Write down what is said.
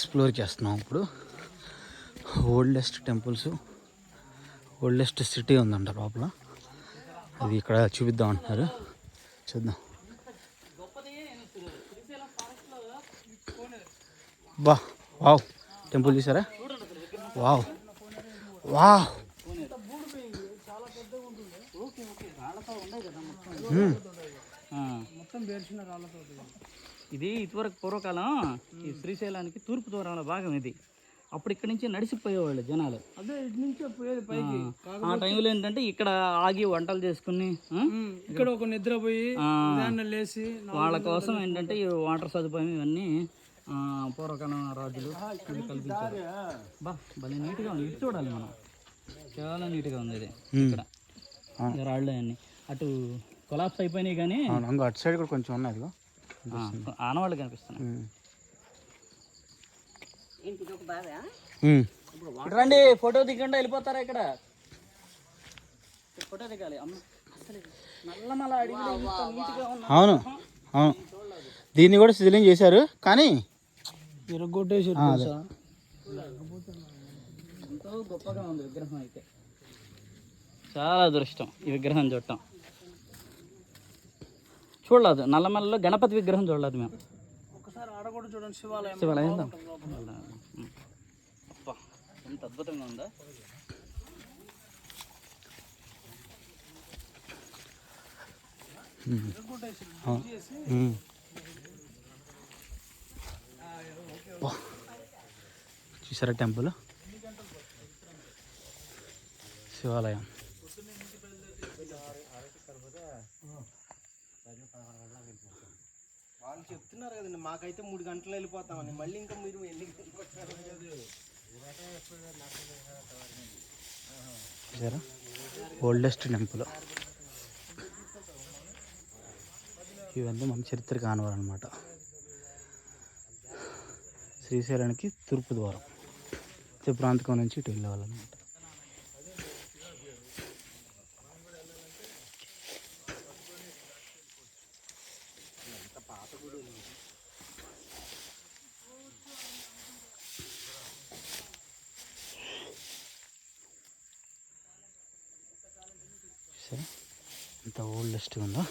Explore చేస్తున్నాం ఇప్పుడు. Oldest temples, oldest city ఉందంట లోపల. అది ఇక్కడ చూపిద్దాం అంటున్నారు, చూద్దాం. బా వావ్, టెంపుల్ చూసారా? Wow wow. ఇది ఇదివరకు పూర్వకాలం ఈ శ్రీశైలానికి తూర్పు దూరంలో భాగం ఇది. అప్పుడు ఇక్కడ నుంచి నడిచిపోయేవాళ్ళు జనాలు. అదే ఇటు నుంచే పోయేది పైకి. ఆ టైంలో ఏంటంటే ఇక్కడ ఆగి వంటలు చేసుకుని ఇక్కడ ఒక నిద్రపోయి లేచి వాళ్ళ కోసం ఏంటంటే ఈ వాటర్ సదుపాయం ఇవన్నీ పూర్వకాలం రాజులు కల్పించారు. బా భలే నీట్గా ఉంది, ఇటు చూడాలి మనం. చాలా నీట్గా ఉంది ఇది. ఇక్కడ రాళ్ళు అన్నీ అటు కొలాప్స్ అయిపోయినాయి, కానీ అటు సైడ్ కూడా కొంచెం ఉన్నాయి, ఆనవాళ్ళు కనిపిస్తున్నాయి. రండి, ఫోటో దిగకుండా వెళ్ళిపోతారా? ఇక్కడ ఫోటో దిగాలి. నల్లమల అడవిలో ఇంత నీట్గా ఉంది. అవును అవును, దీన్ని కూడా శిథిలం చేశారు, కానీ విరగొట్టేసారు. ఎంతో గొప్పగా ఉంది విగ్రహం అయితే. చాలా అదృష్టం ఈ విగ్రహం చూడటం. చూడలేదు నల్లమల్లలో గణపతి విగ్రహం చూడలేదు మేము. ఒకసారి ఆడ కూడా చూడండి, శివాలయం. శివాలయం ఎంత అద్భుతంగా ఉందా. చూసారా టెంపుల్, శివాలయం. వాళ్ళు చెప్తున్నారు కదండి, మాకైతే 3 గంటలు వెళ్ళిపోతామని. మళ్ళీ ఇంకా మీరు చూసారా ఓల్డెస్ట్ టెంపుల్. ఇవన్నీ మన చరిత్ర కానివారు అనమాట. శ్రీశైలానికి తూర్పు ద్వారం, ఈ ప్రాంతం నుంచి ఇటు వెళ్ళేవాళ్ళనమాట. ఎంత ఓల్డెస్ట్ ఉందో.